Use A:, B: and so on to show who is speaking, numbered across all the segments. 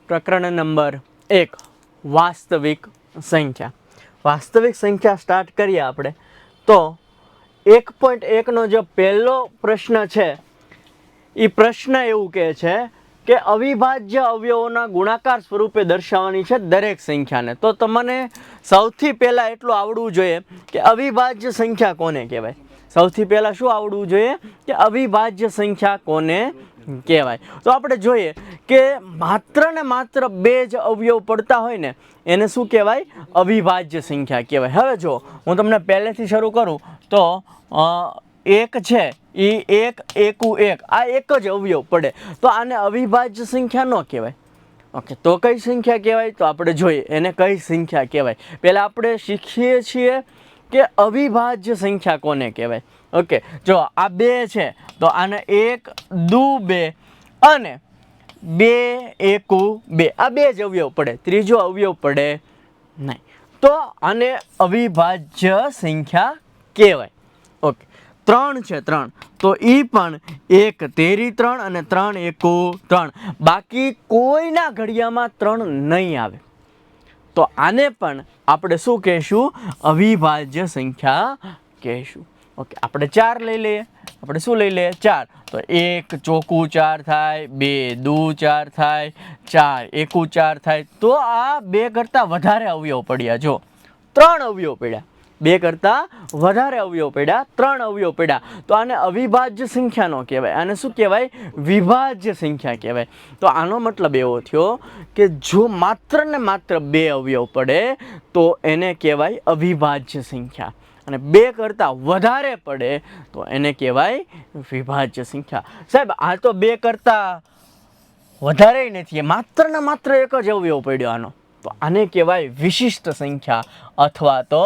A: પ્રકરણ નંબર 1 વાસ્તવિક સંખ્યા. વાસ્તવિક સંખ્યા સ્ટાર્ટ કરીએ આપણે તો 1.1 નો જે પહેલો પ્રશ્ન છે એ પ્રશ્ન એવું કહે છે કે અવિભાજ્ય અવયવોના ગુણાકાર સ્વરૂપે દર્શાવવાની છે દરેક સંખ્યાને. તો તમને સૌથી પહેલાં એટલું આવડવું જોઈએ કે અવિભાજ્ય સંખ્યા કોને કહેવાય. સૌથી પહેલાં શું આવડવું જોઈએ કે અવિભાજ્ય સંખ્યા કોને કહેવાય. તો આપણે જોઈએ કે માત્ર ને માત્ર બે જ અવયવ પડતા હોય ને એને શું કહેવાય? અવિભાજ્ય સંખ્યા કહેવાય. હવે જો હું તમને પહેલેથી શરૂ કરું તો એક છે એ એક એકુ એક, આ એક જ અવયવ પડે તો આને અવિભાજ્ય સંખ્યા ન કહેવાય. ઓકે, તો કઈ સંખ્યા કહેવાય? તો આપણે જોઈએ એને કઈ સંખ્યા કહેવાય. પહેલાં આપણે શીખીએ છીએ કે અવિભાજ્ય સંખ્યા કોને કહેવાય. ઓકે, જો આ બે છે તો આને એક દુ બે અને બે એકુ બે, આ બે જ અવયવ પડે, ત્રીજો અવયવ પડે નહીં, તો આને અવિભાજ્ય સંખ્યા કહેવાય. ઓકે, 3 છે 3 તો એ પણ 1 તેરી 3 અને 3 એકુ 3, બાકી કોઈના ઘડિયામાં 3 નહીં આવે તો આને પણ આપણે શું કહેશું? અવિભાજ્ય સંખ્યા કહેશું. ઓકે, આપણે 4 લઈ લઈએ. આપણે શું લઈ લઈએ? 4. તો 1 ચોકું 4 થાય, 2 દુ 4 થાય, 4 એકુ 4 થાય, તો આ 2 કરતાં વધારે અવયવ પડ્યા. જો 3 અવયવ પડ્યા, 2 કરતાં વધારે અવયવ પડ્યા, 3 અવયવ પડ્યા, તો આને અવિભાજ્ય સંખ્યા નો કહેવાય. આને શું કહેવાય? વિભાજ્ય સંખ્યા કહેવાય. તો આનો મતલબ એવો થયો કે જો માત્ર ને માત્ર 2 અવયવ પડે તો એને કહેવાય અવિભાજ્ય સંખ્યા, અને 2 કરતાં વધારે પડે તો એને કહેવાય વિભાજ્ય સંખ્યા. સાહેબ આ તો 2 કરતાં વધારે નથી, માત્ર ને માત્ર એક જ અવયવ પડ્યો આનો, તો આને કહેવાય વિશિષ્ટ સંખ્યા અથવા તો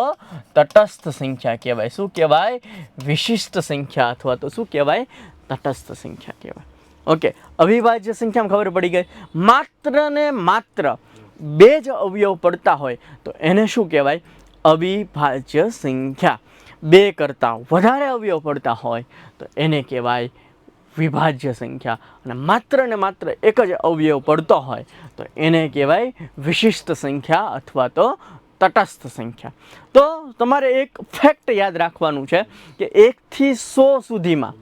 A: તટસ્થ સંખ્યા કહેવાય. શું કહેવાય? વિશિષ્ટ સંખ્યા અથવા તો શું કહેવાય? તટસ્થ સંખ્યા કહેવાય. ઓકે, અવિભાજ્ય સંખ્યામાં ખબર પડી ગઈ. માત્ર ને માત્ર 2 જ અવયવ પડતા હોય તો એને શું કહેવાય? અવિભાજ્ય સંખ્યા. 2 કરતાં વધારે અવયવ પડતા હોય તો એને કહેવાય વિભાજ્ય સંખ્યા, અને માત્ર ને માત્ર એક જ અવયવ પડતો હોય તો એને કહેવાય વિશિષ્ટ સંખ્યા અથવા તો તટસ્થ સંખ્યા. તો તમારે એક ફેક્ટ યાદ રાખવાનું છે કે 1 થી 100 સુધીમાં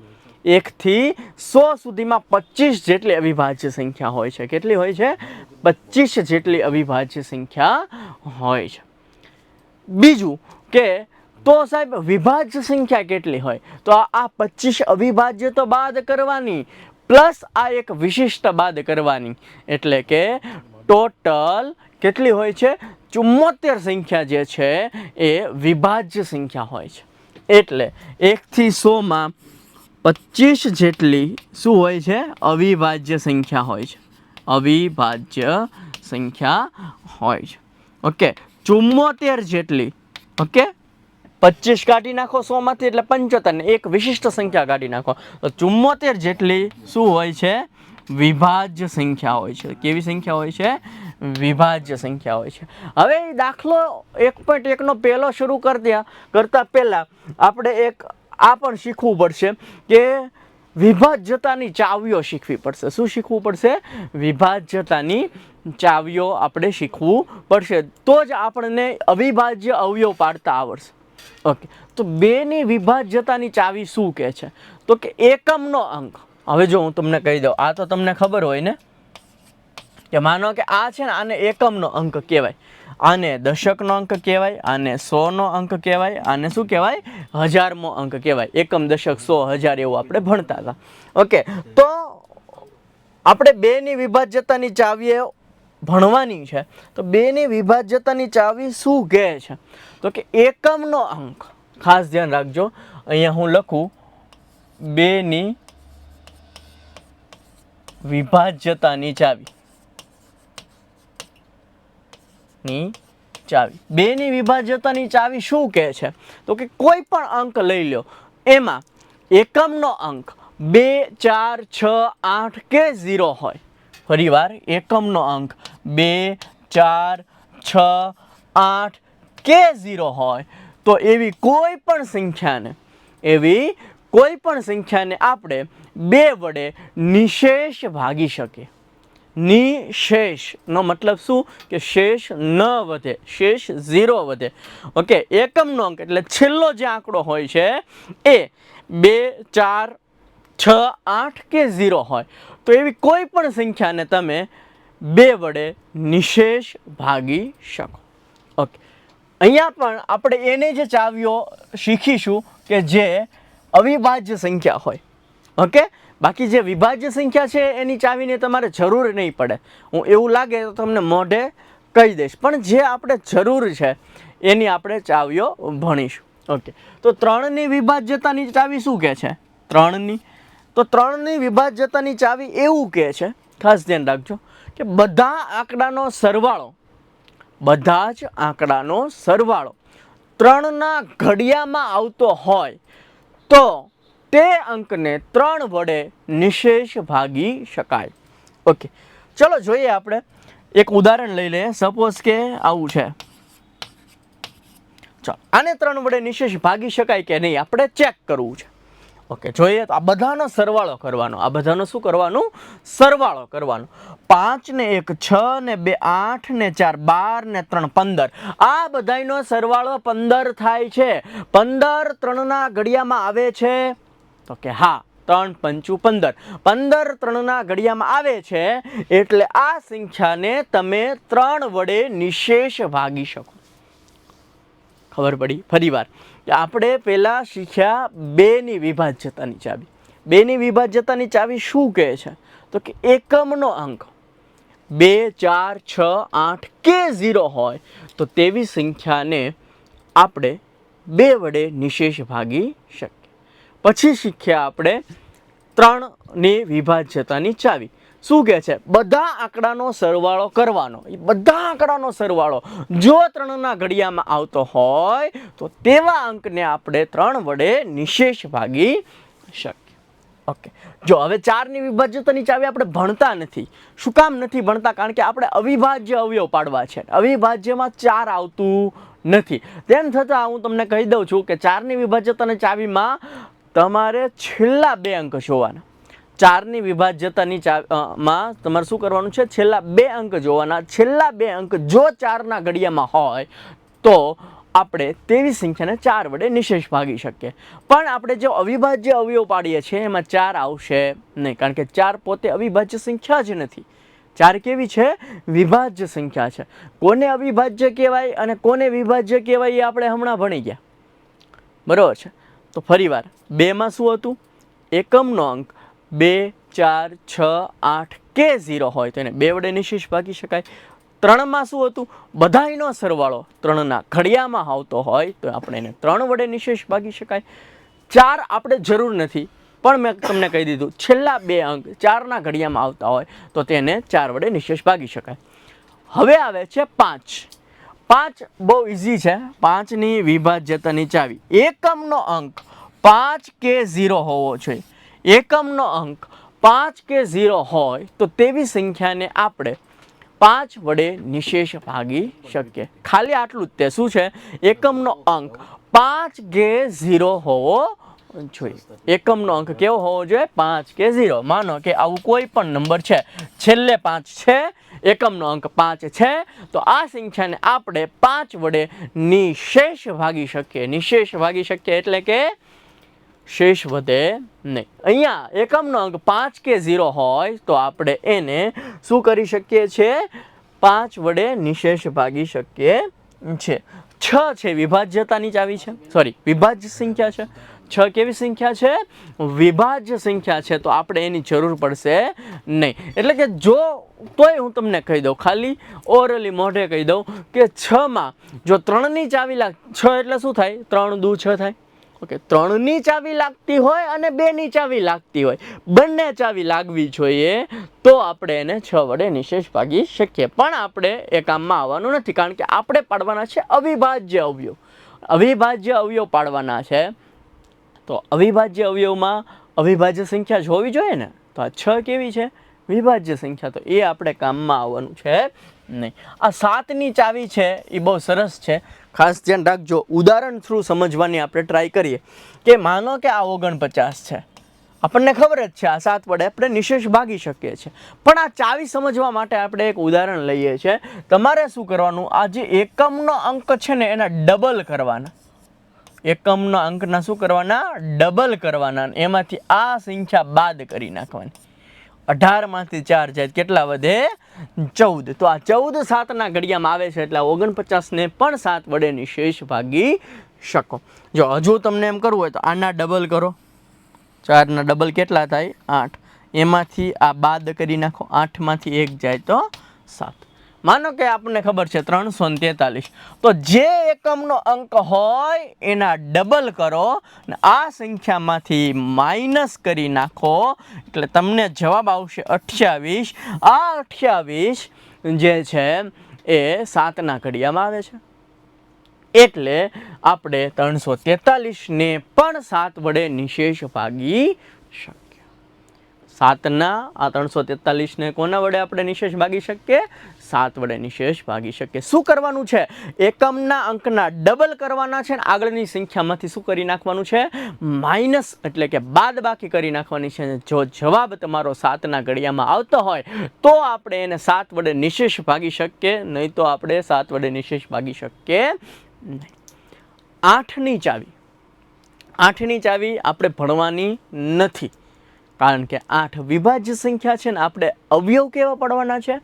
A: 1 થી 100 સુધીમાં 25 જેટલી અવિભાજ્ય સંખ્યા હોય છે. કેટલી હોય છે? 25 જેટલી અવિભાજ્ય સંખ્યા હોય છે. બીજું કે તો સાહેબ વિભાજ્ય સંખ્યા કેટલી હોય? તો આ 25 અવિભાજ્ય તો બાદ કરવાની પ્લસ આ એક વિશિષ્ટ બાદ કરવાની, એટલે કે ટોટલ કેટલી હોય છે? 74 સંખ્યા જે છે એ વિભાજ્ય સંખ્યા હોય છે. એટલે 1 થી 100 માં 25 જેટલી શું હોય છે? અવિભાજ્ય સંખ્યા હોય છે. અવિભાજ્ય સંખ્યા હોય છે. ઓકે, 74 જેટલી. ઓકે, 25 કાઢી નાખો 100 માંથી એટલે 75 ને એક વિશિષ્ટ સંખ્યા કાઢી નાખો તો 74 જેટલી શું હોય છે? વિભાજ્ય સંખ્યા હોય છે. કેવી સંખ્યા હોય છે? વિભાજ્ય સંખ્યા હોય છે. હવે દાખલો 1.1 નો પહેલો શરૂ કરતા પહેલા આપણે એક આ પણ શીખવું પડશે કે વિભાજ્યતાની ચાવીઓ શીખવી પડશે. શું શીખવું પડશે? વિભાજ્યતાની ચાવીઓ આપણે શીખવું પડશે, તો જ આપણને અવિભાજ્ય અવયવ પાડતા આવડશે. ઓકે, તો 2 ની વિભાજ્યતાની ચાવી શું કહે છે? તો કે એકમનો અંક. હવે જો હું તમને કહી દઉં, આ તો તમને ખબર હોય ને કે માનો કે આ છે ને આને એકમનો અંક કહેવાય, આને દશકનો અંક કહેવાય, આને 100નો અંક કહેવાય, આને શું કહેવાય? 1000મો અંક કહેવાય. એકમ, દશક, 100, 1000 એવું આપણે ભણતા હતા. ઓકે, તો આપણે 2 ની વિભાજ્યતાની ચાવી ભણવાની છે. તો 2 ની વિભાજ્યતાની ચાવી શું કહે છે? તો કે એકમનો અંક. ખાસ ધ્યાન રાખજો, અહીંયા હું લખું 2 ની વિભાજ્યતાની ચાવી. 2 ની વિભાજ્યતાની ચાવી શું કહે છે? તો કે કોઈ પણ અંક લઈ લો, એમાં એકમનો અંક 2, 4, 6, 8 કે 0 હોય. ફરીવાર એકમનો અંક 2, 4, 6, 8 કે 0 હોય તો એવી કોઈ પણ સંખ્યાને આપણે 2 વડે નિશેષ ભાગી શકીએ. નિશેષનો મતલબ શું કે શેષ ન વધે, શેષ 0 વધે. ઓકે, એકમનો અંક એટલે છેલ્લો જે આંકડો હોય છે એ 2, 4, 6, 8 કે 0 હોય તો એવી કોઈ પણ સંખ્યાને તમે 2 વડે નિશેષ ભાગી શકો. ઓકે, અહીંયા પણ આપણે એને જે ચાવીઓ શીખીશું કે જે અવિભાજ્ય સંખ્યા હોય. ઓકે, બાકી જે વિભાજ્ય સંખ્યા છે એની ચાવીને તમારે જરૂર નહીં પડે. હું એવું લાગે તો તમને મોઢે કહી દઈશ, પણ જે આપણે જરૂર છે એની આપણે ચાવીઓ ભણીશું. ઓકે, તો 3ની વિભાજ્યતાની ચાવી શું કહે છે? 3ની તો 3ની વિભાજ્યતાની ચાવી એવું કહે છે, ખાસ ધ્યાન રાખજો, કે બધા આંકડાનો સરવાળો, બધા જ આંકડાનો સરવાળો 3ના ઘડિયામાં આવતો હોય તો તે અંકને 3 વડે નિશેષ ભાગી શકાય. ઓકે, ચલો જોઈએ આપણે એક ઉદાહરણ લઈ લઈએ. સપોઝ કે આવું છે, ચાલો આને 3 વડે નિશેષ ભાગી શકાય કે નહીં આપણે ચેક કરવું છે. ઓકે, જોઈએ તો આ બધાનો સરવાળો કરવાનો, આ બધાનો શું કરવાનું? સરવાળો કરવાનો. 5 ને 1 6 ને 2 8 ને 4 12 ને 3 15, આ બધાનો સરવાળો 15 થાય છે. 15 3ના ઘડિયામાં આવે છે તો કે હા, 3 5 15. 15 3ના ઘડિયામાં આવે છે એટલે આ સંખ્યાને તમે 3 વડે નિશેષ ભાગી શકો. ખબર પડી? ફરીવાર આપણે પહેલા શીખ્યા 2ની વિભાજ્યતાની ચાવી. 2ની વિભાજ્યતાની ચાવી શું કહે છે તો કે એકમનો અંક 2, 4, 6, 8 કે 0 હોય તો તેવી સંખ્યાને આપણે 2 વડે નિશેષ ભાગી શકીએ. પછી શીખ્યા આપણે 3ની વિભાજ્યતાની ચાવી. શું કહે છે? બધા આંકડાનો સરવાળો કરવાનો. એ બધા આંકડાનો સરવાળો જો 3ના ઘડિયામાં આવતો હોય તો તેવા અંકને આપણે 3 વડે નિશેષ ભાગી શકીએ. ઓકે, જો હવે 4ની વિભાજ્યતાની ચાવી આપણે ભણતા નથી. શું કામ નથી ભણતા? કારણ કે આપણે અવિભાજ્ય અવયવ પાડવા છે. અવિભાજ્યમાં 4 આવતું નથી. તેમ છતાં હું તમને કહી દઉં છું કે 4ની વિભાજ્યતાની ચાવીમાં તમારે છેલ્લા 2 અંક જોવાના. 4ની વિભાજ્યતાની માં તમારે શું કરવાનું છે? છેલ્લા 2 અંક જોવાના. છેલ્લા 2 અંક જો 4ના ઘડિયામાં હોય તો આપણે તેવી સંખ્યાને 4 વડે નિશેષ ભાગી શકીએ. પણ આપણે જે અવિભાજ્ય અવયવ પાડીએ છીએ એમાં 4 આવશે નહીં, કારણ કે 4 પોતે અવિભાજ્ય સંખ્યા જ નથી. 4 કેવી છે? વિભાજ્ય સંખ્યા છે. કોને અવિભાજ્ય કહેવાય અને કોને વિભાજ્ય કહેવાય એ આપણે હમણાં ભણી ગયા. બરાબર છે? તો ફરીવાર 2માં શું હતું? એકમનો અંક 2, 4, 6, 8 કે 0 હોય તો એને 2 વડે નિશેષ ભાગી શકાય. 3માં શું હતું? બધાયનો સરવાળો 3ના ઘડિયામાં આવતો હોય તો આપણે એને 3 વડે નિશેષ ભાગી શકાય. 4 આપણે જરૂર નથી, પણ મેં તમને કહી દીધું છેલ્લા 2 અંક 4ના ઘડિયામાં આવતા હોય તો તેને 4 વડે નિશેષ ભાગી શકાય. હવે આવે છે 5. 5 બહુ ઇઝી છે. 5ની વિભાજ્યતાની ચાવી. એકમનો અંક 5 કે 0 હોવો જોઈએ. એકમનો અંક 5 કે 0 હોય તો તેવી સંખ્યાને આપણે 5 વડે નિશેષ ભાગી શકીએ. ખાલી આટલું જ. તે શું છે? એકમનો અંક 5 કે 0 હોવો જોઈએ. એકમનો અંક કેવો હોવો જોઈએ? 5 કે 0. માનો કે આવું કોઈ પણ નંબર છે, છેલ્લે 5 છે, એકમનો અંક 5 છે, તો આ સંખ્યાને આપણે 5 વડે નિશેષ ભાગી શકીએ. નિશેષ ભાગી શકીએ એટલે કે શેષ વધે નહીં. અહીંયા એકમનો અંક 5 કે 0 હોય તો આપણે એને શું કરી શકીએ છીએ? 5 વડે નિશેષ ભાગી શકીએ છે. 6 છે વિભાજ્યતાની ચાવી છે, સોરી વિભાજ્ય સંખ્યા છે. 6 કેવી સંખ્યા છે? વિભાજ્ય સંખ્યા છે. તો આપણે એની જરૂર પડશે નહીં. એટલે કે જો તોય હું તમને કહી દઉં, ખાલી ઓરલી મોઢે કહી દઉં કે 6માં જો 3ની ચાવી 6 એટલે શું થાય? 3 દુ 6 થાય. ઓકે, 3ની ચાવી લાગતી હોય અને 2ની ચાવી લાગતી હોય, બંને ચાવી લાગવી જોઈએ તો આપણે એને 6 વડે નિશેષ ભાગી શકીએ. પણ આપણે એ કામમાં આવવાનું નથી, કારણ કે આપણે પાડવાના છે અવિભાજ્ય અવયવ. અવિભાજ્ય અવયવ પાડવાના છે. તો અવિભાજ્ય અવયવમાં અવિભાજ્ય સંખ્યા જ હોવી જોઈએ ને. તો આ 6 કેવી છે? વિભાજ્ય સંખ્યા. તો એ આપણે કામમાં આવવાનું છે નહીં. આ 7ની ચાવી છે એ બહુ સરસ છે. ખાસ ધ્યાન રાખજો. ઉદાહરણ થ્રુ સમજવાની આપણે ટ્રાય કરીએ કે માનો કે આ 49 છે. આપણને ખબર જ છે આ 7 વડે આપણે નિશેષ ભાગી શકીએ છીએ, પણ આ ચાવી સમજવા માટે આપણે એક ઉદાહરણ લઈએ છીએ. તમારે શું કરવાનું, આ જે એકમનો અંક છે ને એના ડબલ કરવાના. એકમના અંકના શું કરવાના, ડબલ કરવાના. એમાંથી આ સંખ્યા બાદ કરી નાખવાની. 18 માંથી 4 જાય કેટલા વધે, 14. તો આ 14 7ના ઘડિયામાં આવે છે, એટલે 49 ને પણ 7 વડે નિશેષ ભાગી શકો. જો હજુ તમને એમ કરવું હોય તો આના ડબલ કરો. 4ના ડબલ કેટલા થાય, 8. એમાંથી આ બાદ કરી નાખો. 8 માંથી 1 જાય તો 7. માનો કે આપણને ખબર છે 343. તો જે એકમનો અંક હોય એના ડબલ કરો ને આ સંખ્યામાંથી માઇનસ કરી નાખો એટલે તમને જવાબ આવશે 28. આ 28 જે છે એ 7ના ઘડિયામાં આવે છે, એટલે આપણે 343 ને પણ 7 વડે નિશેષ ભાગી શકીએ. 7ના આ 343 ને કોના વડે આપણે નિશેષ ભાગી શકીએ, 7 વડે નિશેષ ભાગી શકીએ. શું કરવાનું છે, એકમના અંકના ડબલ કરવાના છે ને આગળની સંખ્યામાંથી શું કરી નાખવાનું છે, માઇનસ એટલે કે બાદ બાકી કરી નાખવાની છે. જો જવાબ તમારો 7ના ઘડિયામાં આવતો હોય તો આપણે એને 7 વડે નિશેષ ભાગી શકીએ, નહીં તો આપણે 7 વડે નિશેષ ભાગી શકીએ નહીં. 8ની ચાવી, 8ની ચાવી આપણે ભણવાની નથી, કારણ કે 8 વિભાજ્ય સંખ્યા છે ને આપણે અવયવ કેવા પાડવાના છે,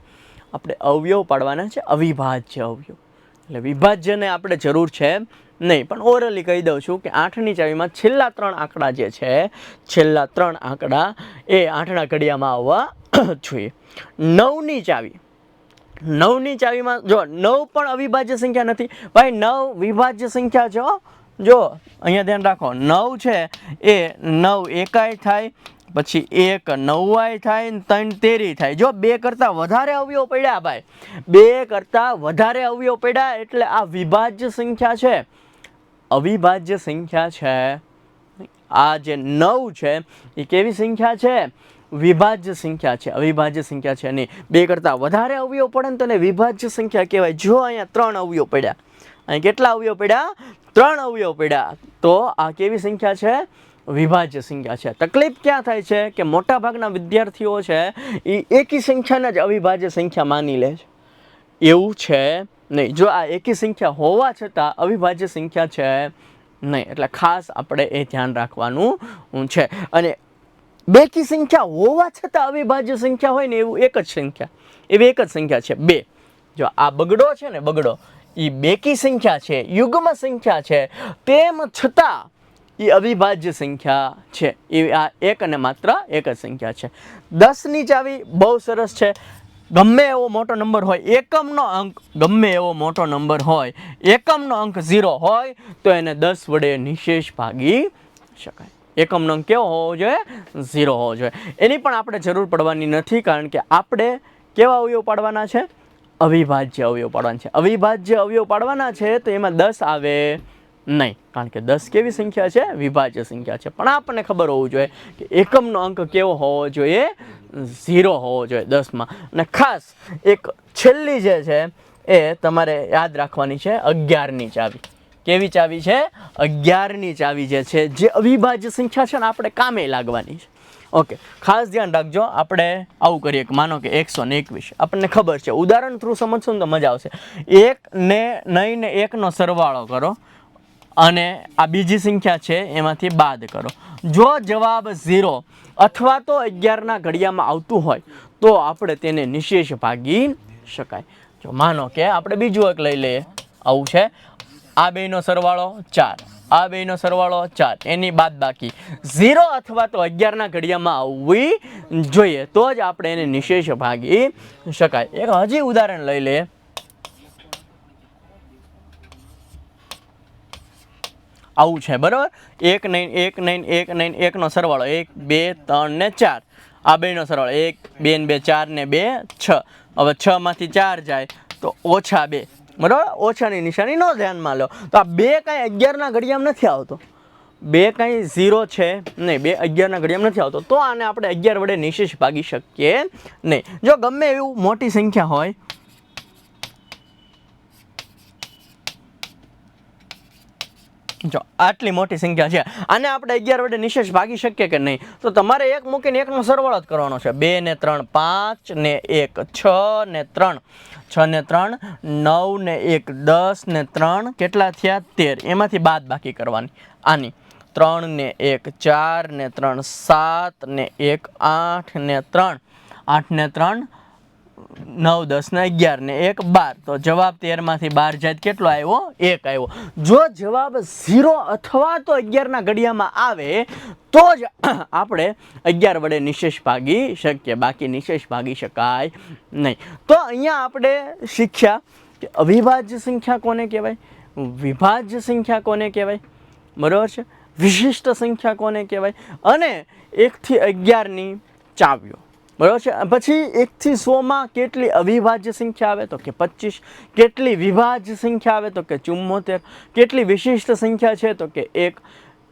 A: આપણે અવયવ પાડવાના છે, અવિભાજ્ય અવયવ. એટલે વિભાજ્યને આપણે જરૂર છે નહીં, પણ ઓરલી કહી દઉં છું કે 8ની ચાવીમાં છેલ્લા 3 આંકડા જે છે, છેલ્લા 3 આંકડા એ 8ના ઘડિયામાં આવવા જોઈએ. 9ની ચાવી, 9ની ચાવીમાં જો 9 પણ અવિભાજ્ય સંખ્યા નથી ભાઈ, 9 વિભાજ્ય સંખ્યા છે. જો અહીંયા ધ્યાન રાખો, 9 છે એ 9 એકાય થાય, પછી 1 9 થાય, 3 13 થાય. જો 2 કરતાં વધારે અવયવ પડ્યા ભાઈ, 2 કરતાં વધારે અવયવ પડ્યા એટલે આ વિભાજ્ય સંખ્યા છે, અવિભાજ્ય સંખ્યા છે. આ જે 9 છે એ કેવી સંખ્યા છે, વિભાજ્ય સંખ્યા છે, અવિભાજ્ય સંખ્યા છે નહીં. 2 કરતાં વધારે અવયવ પડે ને તો વિભાજ્ય સંખ્યા કહેવાય. જો અહીંયા 3 અવયવ પડ્યા, અહીં કેટલા અવયવ પડ્યા, 3 અવયવ પડ્યા, તો આ કેવી સંખ્યા છે, વિભાજ્ય સંખ્યા છે. તકલીફ ક્યાં થાય છે કે મોટા ભાગના વિદ્યાર્થીઓ છે એ એકી સંખ્યાને જ અવિભાજ્ય સંખ્યા માની લે છે. એવું છે નહીં. જો આ એકી સંખ્યા હોવા છતાં અવિભાજ્ય સંખ્યા છે નહીં, એટલે ખાસ આપણે એ ધ્યાન રાખવાનું છે. અને બેકી સંખ્યા હોવા છતાં અવિભાજ્ય સંખ્યા હોય ને એવું એક જ સંખ્યા, એવી એક જ સંખ્યા છે 2. જો આ બગડો છે ને, બગડો એ બેકી સંખ્યા છે, યુગ્મ સંખ્યા છે, તેમ છતાં એ અવિભાજ્ય સંખ્યા છે. એ આ એક અને માત્ર એક જ સંખ્યા છે. 10ની ચાવી બહુ સરસ છે. ગમે એવો મોટો નંબર હોય, એકમનો અંક ગમે એવો મોટો નંબર હોય, એકમનો અંક 0 હોય તો એને 10 વડે નિશેષ ભાગી શકાય. એકમનો અંક કેવો હોવો જોઈએ, 0 હોવો જોઈએ. એની પણ આપણે જરૂર પડવાની નથી, કારણ કે આપણે કેવા અવયવ પાડવાના છે, અવિભાજ્ય અવયવ પાડવાના છે. અવિભાજ્ય અવયવ પાડવાના છે તો એમાં 10 આવે નહીં, કારણ કે 10 કેવી સંખ્યા છે, વિભાજ્ય સંખ્યા છે. પણ આપણને ખબર હોવું જોઈએ કે એકમનો અંક કેવો હોવો જોઈએ, 0 હોવો જોઈએ 10માં. અને ખાસ એક છેલ્લી જે છે એ તમારે યાદ રાખવાની છે, 11ની ચાવી. કેવી ચાવી છે, 11ની ચાવી જે છે, જે અવિભાજ્ય સંખ્યા છે ને આપણે કામે લાગવાની છે. ઓકે, ખાસ ધ્યાન રાખજો. આપણે આવું કરીએ કે માનો કે 121 આપણને ખબર છે, ઉદાહરણ થ્રુ સમજશો ને તો મજા આવશે. 1 ને 9 ને 1નો સરવાળો કરો અને આ બીજી સંખ્યા છે એમાંથી બાદ કરો. જો જવાબ 0 અથવા તો 11ના ઘડિયામાં આવતું હોય તો આપણે તેને નિશેષ ભાગી શકાય. જો માનો કે આપણે બીજું એક લઈ લઈએ, આવું છે, આ બેનો સરવાળો 4, આ બેનો સરવાળો 4, એની બાદ બાકી 0 અથવા તો 11ના ઘડિયામાં આવવી જોઈએ, તો જ આપણે એને નિશેષ ભાગી શકાય. એક હજી ઉદાહરણ લઈ લઈએ. આવું છે બરાબર, 1 9 1 9 1 9 1નો સરવાળો 1 2 3 ને 4, આ બેનો સરવાળો 1 2 ને 2 4 ને 2 6. હવે 6 માંથી 4 જાય તો -2, બરાબર. ઓછાની નિશાની નો ધ્યાનમાં લો. તો આ 2 કાંઈ 11ના ઘડિયામાં નથી આવતો, 2 કાંઈ 0 છે નહીં, 2 11ના ઘડિયામાં નથી આવતો, તો આને આપણે 11 વડે નિશેષ ભાગી શકીએ નહીં. જો ગમે એવું મોટી સંખ્યા હોય, જો આટલી મોટી સંખ્યા છે, આને આપણે 11 વડે નિશેષ ભાગી શકીએ કે નહીં? તો તમારે એક મૂકીને એકનો સરવાળો જ કરવાનો છે. 2 ને 3 5 ને 1 6 ને 3 6 ને 3 9 ને 1 10 ને 3 કેટલા થયા? 13. એમાંથી બાદ બાકી કરવાની આની. 3 ને 1 4 ને 3 7 ને 1 8 ને 3 8 ને 3 9 10 ને 11 ને 1 12. તો જવાબ 13 માંથી 12 જાય કેટલો આવ્યો? 1 આવ્યો. જો જવાબ 0 અથવા તો 11 ના ઘડિયામાં આવે તો જ આપણે 11 વડે નિશેષ ભાગી શકીએ, બાકી નિશેષ ભાગી શકાય નહીં. તો અહીંયા આપણે શીખ્યા કે અવિભાજ્ય સંખ્યા કોને કહેવાય, વિભાજ્ય સંખ્યા કોને કહેવાય, બરાબર છે, વિશિષ્ટ સંખ્યા કોને કહેવાય, અને 1 થી 11 ની ચાવીઓ, બરાબર છે. પછી 1 થી 100 માં કેટલી અવિભાજ્ય સંખ્યા આવે? તો કે 25. કેટલી વિભાજ્ય સંખ્યા આવે? તો કે 74. કેટલી વિશિષ્ટ સંખ્યા છે? તો કે 1.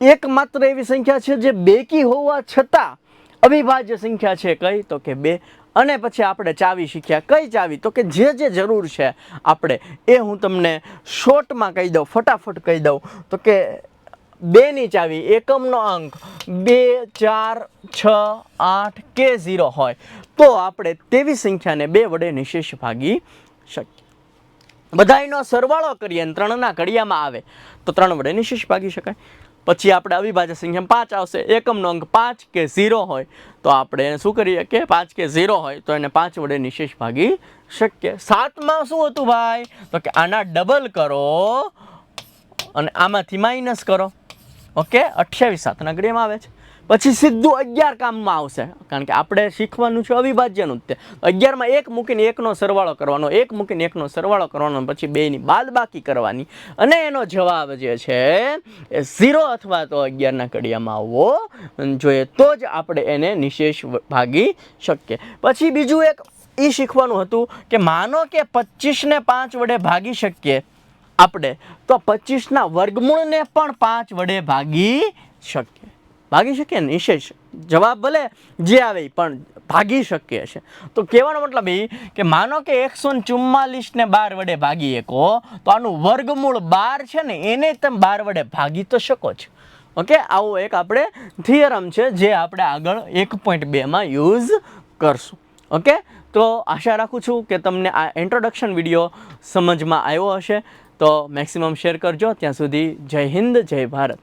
A: એકમાત્ર એવી સંખ્યા છે જે બેકી હોવા છતાં અવિભાજ્ય સંખ્યા છે, કઈ? તો કે 2. અને પછી આપણે ચાવી શીખ્યા. કઈ ચાવી? તો કે જે જરૂર છે આપણે એ હું તમને શોર્ટમાં કહી દઉં, ફટાફટ કહી દઉં. તો કે 2 ની ચાવી, એકમનો અંક 2 4 6 8 કે 0 હોય તો આપણે તેવી સંખ્યાને 2 વડે નિશેષ ભાગી શકીએ. બધાયનો સરવાળો કરીએ અને 3 ના ઘડિયામાં આવે તો 3 વડે નિશેષ ભાગી શકાય. પછી આપણે અવિભાજ્ય સંખ્યા 5 આવશે. એકમનો અંક 5 કે 0 હોય તો આપણે એને શું કરીએ કે 5 કે 0 હોય તો એને 5 વડે નિશેષ ભાગી શકીએ. 7 માં શું હતું ભાઈ? તો કે આના ડબલ કરો અને આમાંથી માઇનસ કરો. ઓકે, 28 7 ના ઘડિયામાં આવે છે. પછી સીધું 11 કામમાં આવશે, કારણ કે આપણે શીખવાનું છે અવિભાજ્યનું જ તે. 11 માં 1 મૂકીને 1 નો સરવાળો કરવાનો, 1 મૂકીને 1 નો સરવાળો કરવાનો, પછી 2 ની બાદ બાકી કરવાની, અને એનો જવાબ જે છે એ 0 અથવા તો 11 ના ઘડિયામાં આવવો જોઈએ, તો જ આપણે એને નિશેષ ભાગી શકીએ. પછી બીજું એક એ શીખવાનું હતું કે માનો કે 25 ને 5 વડે ભાગી શકીએ આપણે, તો 25 ના વર્ગમૂળને પણ 5 વડે ભાગી શકીએ. ભાગી શકીએ નિશેષ, જવાબ ભલે જે આવે પણ ભાગી શકીએ છે. તો કહેવાનો મતલબ એ કે માનો કે 144 ને 12 વડે ભાગી શકો તો આનું વર્ગમૂળ 12 છે ને એને તમે 12 વડે ભાગી તો શકો છો. ઓકે, આવો એક આપણે થિયરમ છે જે આપણે આગળ 1.2 માં યુઝ કરશું. ઓકે, તો આશા રાખું છું કે તમને આ ઇન્ટ્રોડક્શન વિડીયો સમજમાં આવ્યો હશે. તો મેક્સિમમ શેર કરજો. ત્યાં સુધી જય હિન્દ, જય ભારત.